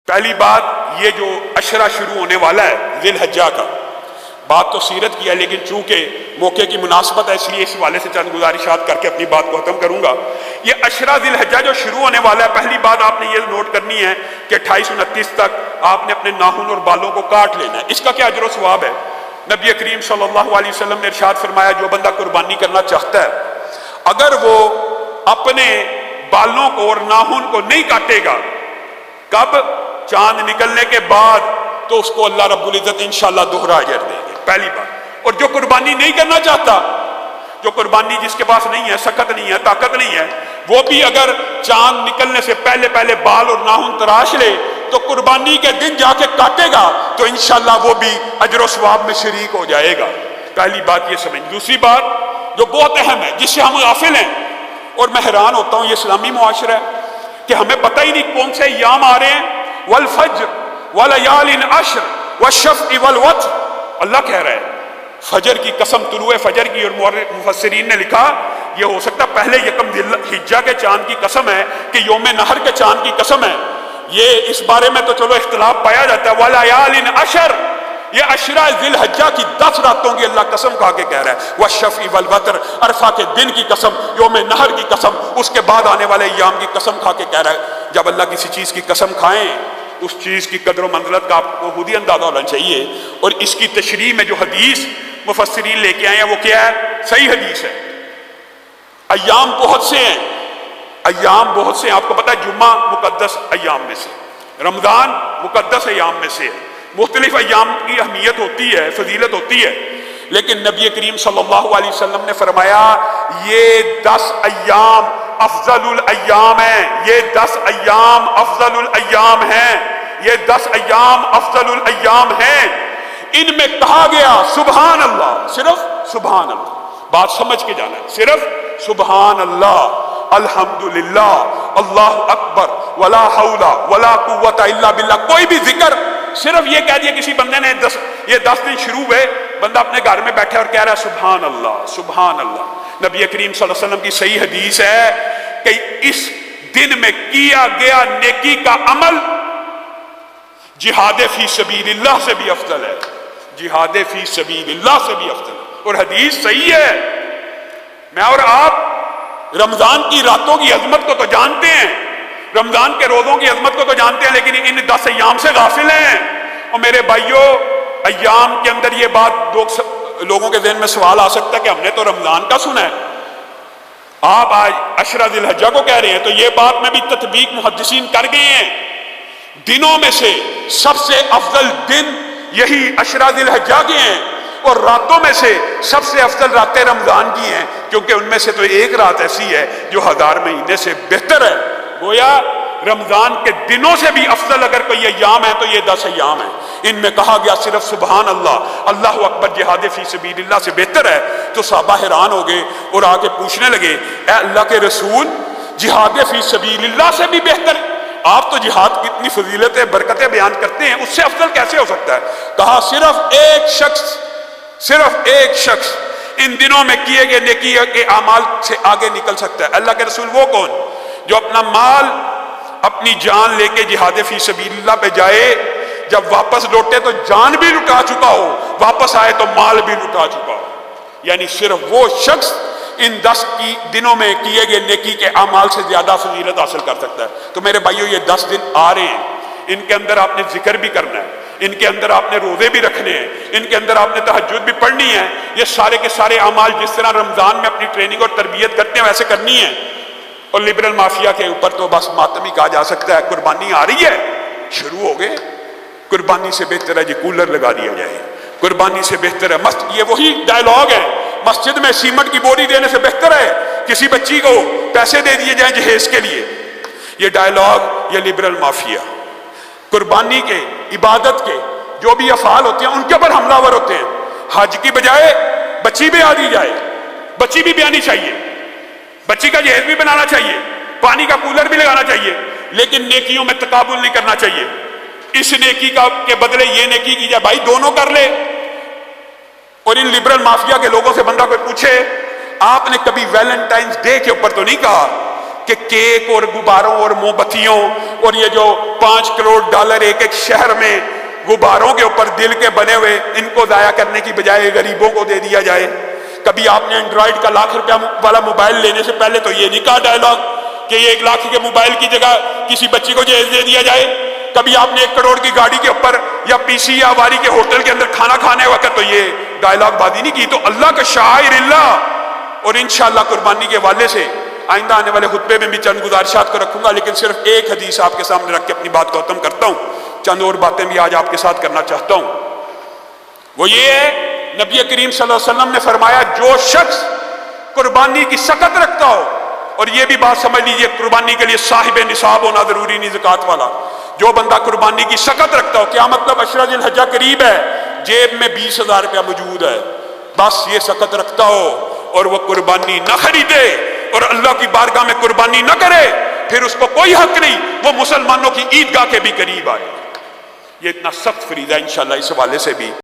پہلی بات، یہ جو عشرہ شروع ہونے والا ہے ذی الحجہ کا، بات تو سیرت کی ہے لیکن چونکہ موقع کی مناسبت ہے اس لیے اس حوالے سے چند گزارشات کر کے اپنی بات کو ختم کروں گا۔ یہ عشرہ ذی الحجہ جو شروع ہونے والا ہے، پہلی بات آپ نے یہ نوٹ کرنی ہے کہ 28-29 تک آپ نے اپنے ناخن اور بالوں کو کاٹ لینا ہے۔ اس کا کیا اجر و ثواب ہے؟ نبی کریم صلی اللہ علیہ وسلم نے ارشاد فرمایا، جو بندہ قربانی کرنا چاہتا ہے اگر وہ اپنے بالوں کو اور ناخن کو نہیں کاٹے گا، کب؟ چاند نکلنے کے بعد، تو اس کو اللہ رب العزت انشاءاللہ دوہرا اجر دے گے، پہلی بات۔ اور جو قربانی نہیں کرنا چاہتا، جو قربانی جس کے پاس نہیں ہے، سخت نہیں ہے، طاقت نہیں ہے، وہ بھی اگر چاند نکلنے سے پہلے پہلے بال اور ناخن تراش لے تو قربانی کے دن جا کے کاٹے گا تو انشاءاللہ وہ بھی اجر و ثواب میں شریک ہو جائے گا۔ پہلی بات یہ سمجھ۔ دوسری بات جو بہت اہم ہے، جس سے ہم غافل ہیں، اور میں حیران ہوتا ہوں، یہ اسلامی معاشرہ ہے کہ ہمیں پتہ ہی نہیں کون سے ایام آ رہے ہیں۔ والفجر ولیال عشر والشفع والوتر، اللہ کہہ رہا ہے فجر کی قسم، طلوع فجر کی، اور مفسرین نے لکھا یہ ہو سکتا پہلے یکم ذی الحجہ کے چاند کی قسم ہے کہ یوم نحر کے چاند کی قسم ہے۔ یہ اس بارے میں تو چلو اختلاف پایا جاتا ہے۔ ولیال عشر، یہ عشرہ ذی الحجہ کی 10 راتوں کی اللہ قسم کھا کے کہہ رہا ہے۔ والشفع والوتر، عرفہ کے دن کی قسم، یوم نحر کی قسم، اس کے بعد آنے والے ایام کی قسم کھا کے کہہ رہا ہے۔ جب اللہ کسی چیز کی قسم کھائیں، اس چیز کی قدر و منزلت کا آپ کو خود ہی اندازہ ہونا چاہیے۔ اور اس کی تشریح میں جو حدیث مفسرین لے کے آئے ہیں وہ کیا ہے؟ صحیح حدیث ہے۔ ایام بہت سے ہیں، ایام بہت سے ہیں، آپ کو پتہ ہے جمعہ مقدس ایام میں سے، رمضان مقدس ایام میں سے ہے۔ مختلف ایام کی اہمیت ہوتی ہے، فضیلت ہوتی ہے، لیکن نبی کریم صلی اللہ علیہ وسلم نے فرمایا یہ 10 ایام افضل الایام ہیں، یہ 10 ایام افضل الایام ہیں، یہ 10 ایام افضل الایام ہیں۔ ان میں کہا گیا سبحان اللہ، صرف سبحان اللہ، بات سمجھ کے جانا ہے، صرف سبحان اللہ، الحمدللہ، اللہ اکبر، ولا حول ولا قوت الا باللہ، کوئی بھی ذکر، صرف یہ کہہ دیا کسی بندے نے یہ 10 دن شروع ہوئے، بندہ اپنے گھر میں بیٹھے اور کہہ رہا ہے سبحان اللہ سبحان اللہ۔ نبی کریم صلی اللہ علیہ وسلم کی صحیح حدیث ہے کہ اس دن میں کیا گیا نیکی کا عمل جہاد فی سبیل اللہ سے بھی افضل ہے، جہاد فی سبیل اللہ سے بھی افضل ہے، اور حدیث صحیح ہے۔ میں اور آپ رمضان کی راتوں کی عظمت کو تو جانتے ہیں، رمضان کے روزوں کی عظمت کو تو جانتے ہیں، لیکن ان 10 ایام سے غافل ہیں۔ اور میرے بھائیوں، ایام کے اندر یہ بات لوگوں کے ذہن میں سوال آ سکتا ہے کہ ہم نے تو رمضان کا سنا ہے، آپ آج عشرہ ذی الحجہ کو کہہ رہے ہیں، تو یہ بات میں بھی تطبیق محدثین کر گئے ہیں۔ دنوں میں سے سب سے افضل دن یہی عشرہ ذی الحجہ کے ہیں، اور راتوں میں سے سب سے افضل راتیں رمضان کی ہیں، کیونکہ ان میں سے تو ایک رات ایسی ہے جو 1000 مہینے سے بہتر ہے۔ گویا رمضان کے دنوں سے بھی افضل اگر کوئی ایام ہے تو یہ 10 ایام ہیں۔ ان میں کہا گیا صرف سبحان اللہ، اللہ اکبر، جہاد فی سبیل اللہ سے بہتر ہے۔ تو صحابہ حیران ہو گئے اور آ کے پوچھنے لگے، اے اللہ کے رسول، جہاد فی سبیل اللہ سے بھی بہتر؟ آپ تو جہاد کی اتنی فضیلتیں برکتیں بیان کرتے ہیں، اس سے افضل کیسے ہو سکتا ہے؟ کہا صرف ایک شخص ان دنوں میں کیے گئے نیکی کے اعمال سے آگے نکل سکتا ہے۔ اللہ کے رسول وہ کون؟ جو اپنا مال، اپنی جان لے کے جہاد فی سبیل اللہ پہ جائے، جب واپس لوٹے تو جان بھی لٹا چکا ہو، واپس آئے تو مال بھی لٹا چکا ہو۔ یعنی صرف وہ شخص ان 10 دنوں میں کیے گئے نیکی کے اعمال سے زیادہ فضیلت حاصل کر سکتا ہے۔ تو میرے بھائیوں، یہ 10 دن آ رہے ہیں، ان کے اندر آپ نے ذکر بھی کرنا ہے، ان کے اندر آپ نے روزے بھی رکھنے ہیں، ان کے اندر آپ نے تہجد بھی پڑھنی ہے۔ یہ سارے کے سارے اعمال جس طرح رمضان میں اپنی ٹریننگ اور تربیت کرتے ہیں ویسے کرنی ہے۔ اور لبرل مافیا کے اوپر تو بس ماتم ہی کہا جا سکتا ہے، قربانی آ رہی ہے، شروع ہو گئے، قربانی سے بہتر ہے جی کولر لگا دیا جائے، قربانی سے بہتر ہے یہ وہی ڈائلاگ ہے، مسجد میں سیمنٹ کی بوری دینے سے بہتر ہے کسی بچی کو پیسے دے دیے جائیں جہیز کے لیے۔ یہ ڈائلاگ، یہ لبرل مافیا قربانی کے، عبادت کے جو بھی افعال ہوتے ہیں ان کے اوپر حملہ ور ہوتے ہیں۔ حج کی بجائے بچی بھی آ دی جائے، بچی بھی آنی چاہیے، بچی کا جہیز بھی بنانا چاہیے، پانی کا کولر بھی لگانا چاہیے، لیکن نیکیوں میں تقابل نہیں کرنا چاہیے۔ اس نیکی کے بدلے یہ نیکی کی جائے، بھائی دونوں کر لے۔ اور ان لبرل مافیا کے لوگوں سے بندہ کوئی پوچھے آپ نے کبھی ویلنٹائنز ڈے کے اوپر تو نہیں کہا کہ کیک اور غباروں اور موم بتیوں اور یہ جو $5 کروڑ ایک ایک شہر میں غباروں کے اوپر دل کے بنے ہوئے، ان کو ضائع کرنے کی بجائے غریبوں کو دے دیا جائے۔ کبھی آپ نے اینڈرائیڈ کا ₹1,00,000 والا موبائل لینے سے پہلے تو یہ نہیں کہا ڈائلاگ کہ یہ 1,00,000 کے موبائل کی جگہ کسی بچی کو جہیز دے دیا جائے۔ کبھی آپ نے 1 کروڑ کی گاڑی کے اوپر یا پی سی یا واری کے ہوٹل کے اندر کھانا کھانے وقت تو یہ ڈائلاگ بازی نہیں کی۔ تو اللہ کا شاعر اللہ، اور انشاءاللہ قربانی کے حوالے سے آئندہ آنے والے خطبے میں بھی چند گزارشات کو رکھوں گا، لیکن صرف ایک حدیث آپ کے سامنے رکھ کے اپنی بات کو ختم کرتا ہوں۔ چند اور باتیں بھی آج آپ کے ساتھ کرنا چاہتا ہوں۔ وہ یہ ہے، نبی کریم صلی اللہ علیہ وسلم نے فرمایا جو شخص قربانی کی سکت رکھتا ہو، اور یہ بھی بات سمجھ لیجئے قربانی کے لیے صاحب نصاب ہونا ضروری نہیں زکوٰۃ والا، جو بندہ قربانی کی سکت رکھتا ہو، کیا مطلب عشرہ ذی الحجہ قریب ہے، جیب میں $20,000 موجود ہے، بس یہ سکت رکھتا ہو اور وہ قربانی نہ خریدے اور اللہ کی بارگاہ میں قربانی نہ کرے، پھر اس کو کوئی حق نہیں وہ مسلمانوں کی عیدگاہ کے بھی قریب آئے۔ یہ اتنا سخت فریضہ ہے انشاءاللہ اس حوالے سے بھی